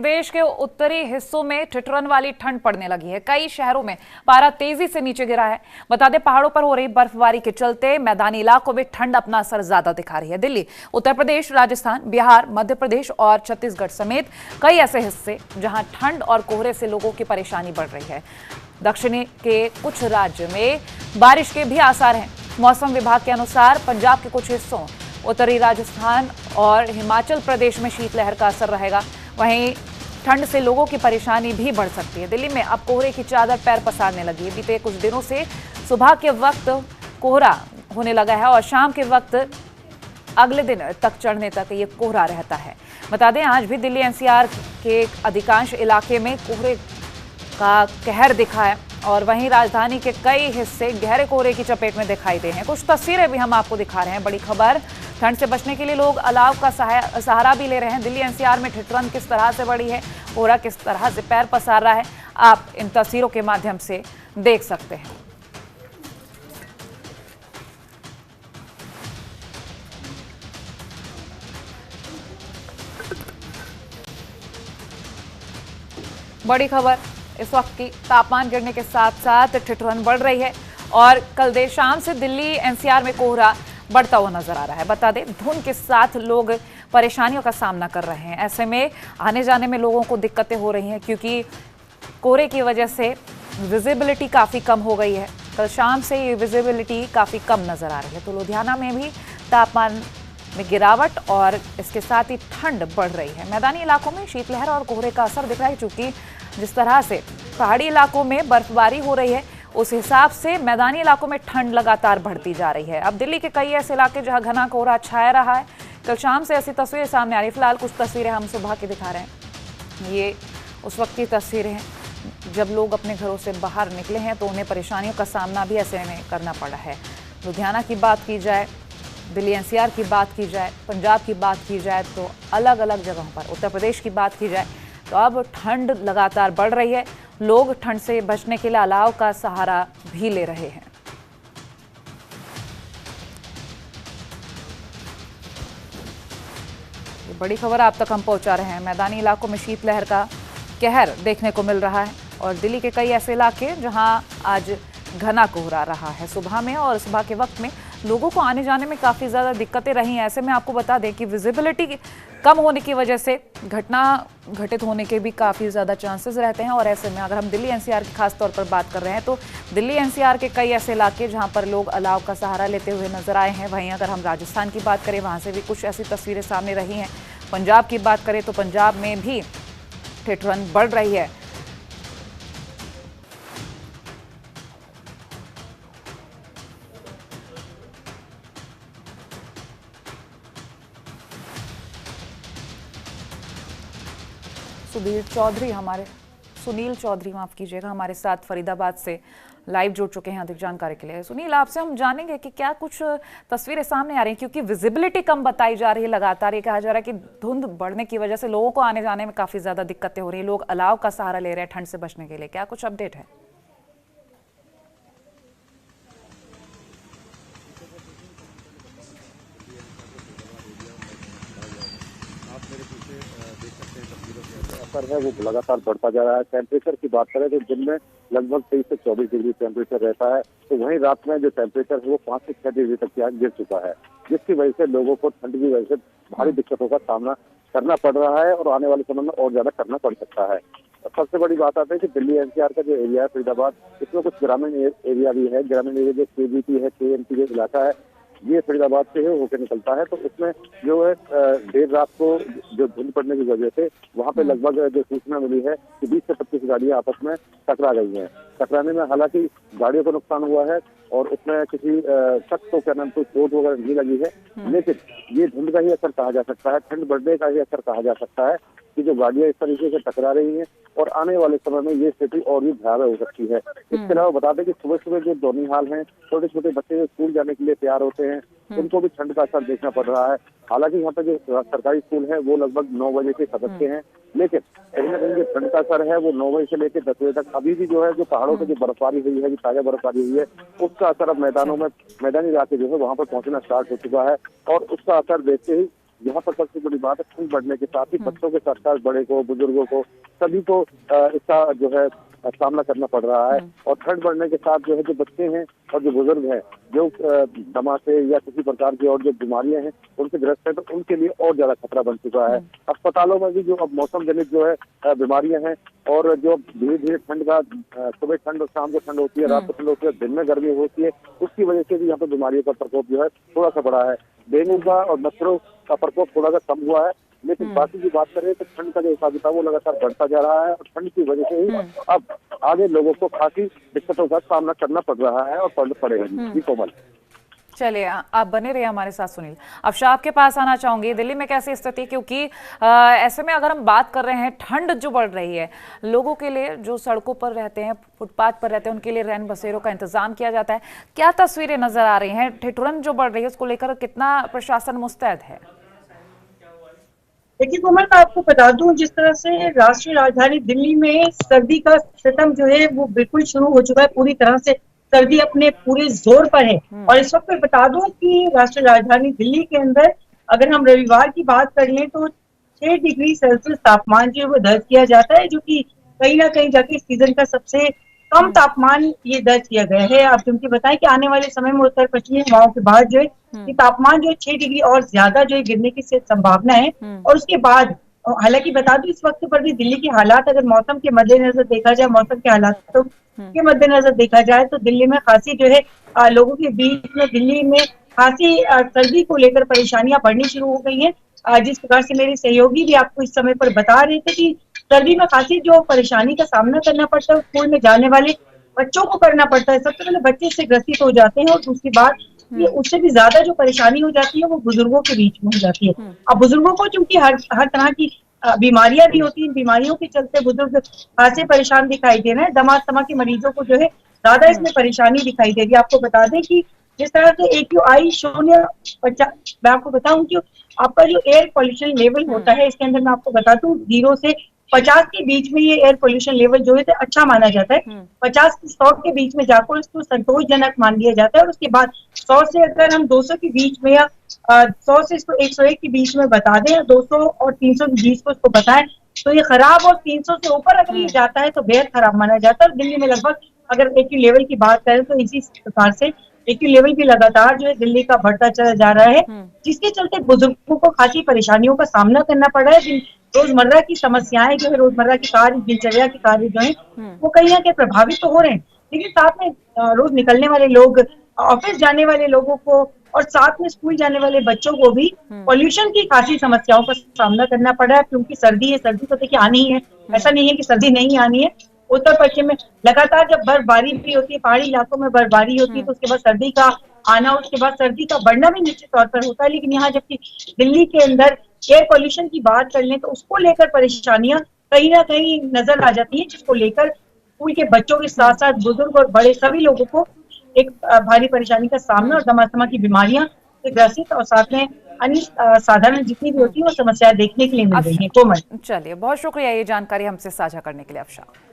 प्रदेश के उत्तरी हिस्सों में ठिठुरन वाली ठंड पड़ने लगी है। कई शहरों में पारा तेजी से नीचे गिरा है। बता दें, पहाड़ों पर हो रही बर्फबारी के चलते मैदानी इलाकों में ठंड अपना असर ज्यादा दिखा रही है। दिल्ली, उत्तर प्रदेश, राजस्थान, बिहार, मध्य प्रदेश और छत्तीसगढ़ समेत कई ऐसे हिस्से जहां ठंड और कोहरे से लोगों की परेशानी बढ़ रही है। दक्षिणी के कुछ राज्य में बारिश के भी आसार हैं। मौसम विभाग के अनुसार पंजाब के कुछ हिस्सों, उत्तरी राजस्थान और हिमाचल प्रदेश में शीतलहर का असर रहेगा। वहीं ठंड से लोगों की परेशानी भी बढ़ सकती है। दिल्ली में अब कोहरे की चादर पैर पसारने लगी है। बीते कुछ दिनों से सुबह के वक्त कोहरा होने लगा है और शाम के वक्त अगले दिन तक चढ़ने तक ये कोहरा रहता है। बता दें, आज भी दिल्ली एनसीआर के अधिकांश इलाके में कोहरे का कहर दिखा है और वहीं राजधानी के कई हिस्से गहरे कोहरे की चपेट में दिखाई दे हैं। कुछ तस्वीरें भी हम आपको दिखा रहे हैं। बड़ी खबर, ठंड से बचने के लिए लोग अलाव का सहारा भी ले रहे हैं। दिल्ली एनसीआर में ठिठुरन किस तरह से बढ़ी है, कोहरा किस तरह से पैर पसार रहा है, आप इन तस्वीरों के माध्यम से देख सकते हैं। बड़ी खबर, इस वक्त की तापमान गिरने के साथ साथ ठिठुरन बढ़ रही है और कल देर शाम से दिल्ली एनसीआर में कोहरा बढ़ता हुआ नजर आ रहा है। बता दें, धुंध के साथ लोग परेशानियों का सामना कर रहे हैं। ऐसे में आने जाने में लोगों को दिक्कतें हो रही हैं क्योंकि कोहरे की वजह से विजिबिलिटी काफ़ी कम हो गई है। कल शाम से ये विजिबिलिटी काफ़ी कम नजर आ रही है। तो लुधियाना में भी तापमान में गिरावट और इसके साथ ही ठंड बढ़ रही है। मैदानी इलाकों में शीतलहर और कोहरे का असर दिख रहा है, चूंकि जिस तरह से पहाड़ी इलाकों में बर्फबारी हो रही है उस हिसाब से मैदानी इलाकों में ठंड लगातार बढ़ती जा रही है। अब दिल्ली के कई ऐसे इलाके जहां घना कोहरा छाया रहा है, कल शाम से ऐसी तस्वीरें सामने आ रही है। फिलहाल कुछ तस्वीरें हम सुबह की दिखा रहे हैं। ये उस वक्त की तस्वीरें हैं जब लोग अपने घरों से बाहर निकले हैं तो उन्हें परेशानियों का सामना भी ऐसे में करना पड़ा है। लुधियाना की बात की जाए, दिल्ली एनसीआर की बात की जाए, पंजाब की बात की जाए, तो अलग अलग जगहों पर, उत्तर प्रदेश की बात की जाए तो अब ठंड लगातार बढ़ रही है। लोग ठंड से बचने के लिए अलाव का सहारा भी ले रहे हैं। ये बड़ी खबर आप तक हम पहुंचा रहे हैं। मैदानी इलाकों में शीतलहर का कहर देखने को मिल रहा है और दिल्ली के कई ऐसे इलाके जहां आज घना कोहरा रहा है सुबह में, और सुबह के वक्त में लोगों को आने जाने में काफ़ी ज़्यादा दिक्कतें रही हैं। ऐसे में आपको बता दें कि विजिबिलिटी कम होने की वजह से घटना घटित होने के भी काफ़ी ज़्यादा चांसेस रहते हैं। और ऐसे में अगर हम दिल्ली एनसीआर की खास तौर पर बात कर रहे हैं तो दिल्ली एनसीआर के कई ऐसे इलाके जहां पर लोग अलाव का सहारा लेते हुए नजर आए हैं। वहीं अगर हम राजस्थान की बात करें, वहाँ से भी कुछ ऐसी तस्वीरें सामने रही हैं। पंजाब की बात करें तो पंजाब में भी ठिठुरन बढ़ रही है। सुनील चौधरी माफ कीजिएगा, हमारे साथ फरीदाबाद से लाइव जुड़ चुके हैं अधिक जानकारी के लिए। सुनील, आपसे हम जानेंगे कि क्या कुछ तस्वीरें सामने आ रही हैं, क्योंकि विजिबिलिटी कम बताई जा रही है। लगातार ये कहा जा रहा है कि धुंध बढ़ने की वजह से लोगों को आने जाने में काफी ज्यादा दिक्कतें हो रही हैं। लोग अलाव का सहारा ले रहे हैं ठंड से बचने के लिए। क्या कुछ अपडेट है? असर है वो लगातार बढ़ता जा रहा है। टेम्परेचर की बात करें तो दिन में लगभग 23 से 24 डिग्री टेम्परेचर रहता है, तो वहीं रात में जो टेम्परेचर है वो 5 से 6 डिग्री तक गिर चुका है, जिसकी वजह से लोगों को ठंड की वजह से भारी दिक्कतों का सामना करना पड़ रहा है और आने वाले समय में और ज्यादा करना पड़ सकता है। सबसे बड़ी बात आती है कि दिल्ली एनसीआर का जो एरिया है फरीदाबाद, इसमें कुछ ग्रामीण एरिया भी है। ग्रामीण एरिया जो केबीटी है, केएमटी जो इलाका है, ये फरीदाबाद से होकर निकलता है। तो उसमें जो है देर रात को जो धुंध पड़ने की वजह से वहां पे लगभग जो सूचना मिली है कि 20 से 25 गाड़ियां आपस में टकरा गई हैं। टकराने में हालांकि गाड़ियों को नुकसान हुआ है और उसमें किसी शख्स को क्या नाम कोई चोट वगैरह नहीं लगी है, लेकिन ये धुंध का ही असर कहा जा सकता है, ठंड बढ़ने का ही असर कहा जा सकता है कि जो गाड़ियां इस तरीके से टकरा रही हैं और आने वाले समय में ये स्थिति और भी भयावह हो सकती है। इसके अलावा बता दें कि सुबह सुबह जो दोनीहाल हैं, छोटे छोटे बच्चे जो स्कूल जाने के लिए तैयार होते हैं, उनको भी ठंड का असर देखना पड़ रहा है। हालांकि यहाँ पे जो सरकारी स्कूल है वो लगभग 9 बजे से सबकते हैं, लेकिन कहीं ना कहीं जो ठंड का असर है वो 9 बजे से लेकर 10 बजे तक अभी भी जो है, जो पहाड़ों पे जो बर्फबारी हुई है, जो ताजा बर्फबारी हुई है, उसका असर अब मैदानों में, मैदानी इलाके जो है वहाँ पर पहुंचना स्टार्ट हो चुका है और उसका असर देखते ही यहाँ पर सबसे बड़ी बात है ठंड बढ़ने के साथ ही बच्चों के साथ साथ बड़े को, बुजुर्गों को, सभी को इसका जो है सामना करना पड़ रहा है। और ठंड बढ़ने के साथ जो है जो बच्चे हैं और जो बुजुर्ग हैं, जो दमा से या किसी प्रकार की और जो बीमारियां हैं उनसे ग्रस्त है, तो उनके लिए और ज्यादा खतरा बन चुका है। अस्पतालों में भी जो अब मौसम जनित जो है बीमारियां हैं, और जो धीरे धीरे ठंड का सुबह ठंड और शाम को ठंड होती है, रात को ठंड होती है, दिन में गर्मी होती है, उसकी वजह से भी यहाँ पे बीमारियों का प्रकोप जो है थोड़ा सा बढ़ा है। डेंगू का और मच्छरों का प्रकोप थोड़ा सा कम हुआ है, लेकिन बाकी की बात करें तो ठंड का जो हिसाब किताब वो लगातार बढ़ता जा रहा है, और ठंड की वजह से ही अब आगे लोगों को काफी दिक्कतों का सामना करना पड़ रहा है और पड़ेगा। जी कोमल। चलिए, आप बने रहिए हमारे साथ। सुनील, अब शाह आपके पास आना चाहूंगी। दिल्ली में कैसी स्थिति, क्योंकि ऐसे में अगर हम बात कर रहे हैं, ठंड जो बढ़ रही है, लोगों के लिए जो सड़कों पर रहते हैं, फुटपाथ पर रहते हैं, उनके लिए रैन बसेरों का इंतजाम किया जाता है। क्या तस्वीरें नजर आ रही हैं? ठिठुरन जो बढ़ रही है उसको लेकर कितना प्रशासन मुस्तैद है? देखिए कोमल, मैं आपको बता दूं, जिस तरह से राष्ट्रीय राजधानी दिल्ली में सर्दी का सितम जो है वो बिल्कुल शुरू हो चुका है। पूरी तरह से सर्दी अपने पूरे जोर पर है। और इस वक्त मैं बता दूं कि राष्ट्रीय राजधानी दिल्ली के अंदर अगर हम रविवार की बात कर लें तो 6 डिग्री सेल्सियस तापमान जो है वो दर्ज किया जाता है, जो कि कहीं ना कहीं जाके सीजन का सबसे कम तापमान ये दर्ज किया गया है। आप क्योंकि बताएं कि आने वाले समय में उत्तर पश्चिमी हवाओं के बाद जो है कि तापमान जो है 6 डिग्री और ज्यादा जो है गिरने की संभावना है। और उसके बाद हालांकि बता दूं, इस वक्त पर भी दिल्ली के हालात अगर मौसम के मद्देनजर देखा जाए, मौसम के हालातों के मद्देनजर देखा जाए तो दिल्ली में खांसी जो है लोगों के बीच में दिल्ली में खांसी सर्दी को लेकर परेशानियां बढ़नी शुरू हो गई हैं। जिस प्रकार से मेरे सहयोगी भी आपको इस समय पर बता रहे थे कि सर्दी में खांसी जो परेशानी का सामना करना पड़ता है स्कूल में जाने वाले बच्चों को करना पड़ता है। सबसे पहले बच्चे इससे ग्रसित हो जाते हैं, और दूसरी बात ये उससे भी ज्यादा जो परेशानी हो जाती है वो बुजुर्गों के बीच में हो जाती है। अब बुजुर्गों को चूंकि हर तरह की बीमारियां भी होती हैं, बीमारियों के चलते बुजुर्ग खासे परेशान दिखाई दे रहे हैं। दमा समा के मरीजों को जो है ज्यादा इसमें परेशानी दिखाई दे रही है। आपको बता दें कि जिस तरह से AQI 0 मैं आपको बताऊं कि आपका जो एयर पोल्यूशन लेवल होता है, इसके अंदर मैं आपको बता दूं 0 से 50 के बीच में ये एयर पोल्यूशन लेवल जो है तो अच्छा माना जाता है। 50 से 100 के बीच में जाकर इसको संतोषजनक मान लिया जाता है। और उसके बाद 100 से अगर हम 200 के बीच में या 100 से इसको 101 के बीच में बता दें, 200 और 300 के बीच को इसको बताएं तो ये खराब, और 300 से ऊपर अगर ये जाता है तो बेहद खराब माना जाता है। और दिल्ली में लगभग अगर AQ लेवल की बात करें तो इसी प्रकार से AQ लेवल भी लगातार जो है दिल्ली का बढ़ता चला जा रहा है, जिसके चलते बुजुर्गों को खासी परेशानियों का सामना करना पड़ रहा है। रोजमर्रा की समस्याएं जो है, रोजमर्रा की कार्य, दिनचर्या के कार्य जो है वो कहीं ना कहीं प्रभावित तो हो रहे हैं, लेकिन साथ में रोज निकलने वाले लोग, ऑफिस जाने वाले लोगों को और साथ में स्कूल जाने वाले बच्चों को भी पॉल्यूशन की खासी समस्याओं का सामना करना पड़ रहा है। क्योंकि सर्दी है, सर्दी तो देखिए आनी ही है, ऐसा नहीं है कि सर्दी नहीं आनी है। उत्तर पश्चिम में लगातार जब बर्फबारी भी होती है, पहाड़ी इलाकों में बर्फबारी होती है, तो उसके बाद सर्दी का आना, उसके बाद सर्दी का बढ़ना भी निश्चित तौर पर होता है। लेकिन यहाँ जबकि दिल्ली के अंदर एयर पोल्यूशन की बात कर लें तो उसको लेकर परेशानियां कहीं ना कहीं नजर आ जाती है, जिसको लेकर स्कूल के बच्चों के साथ साथ बुजुर्ग और बड़े सभी लोगों को एक भारी परेशानी का सामना और दमा की बीमारियां से ग्रसित और साथ में अन्य साधारण जितनी भी होती है वो समस्याएं देखने के लिए मिल रही है। कोमल, चलिए, बहुत शुक्रिया ये जानकारी हमसे साझा करने के लिए अफशाह।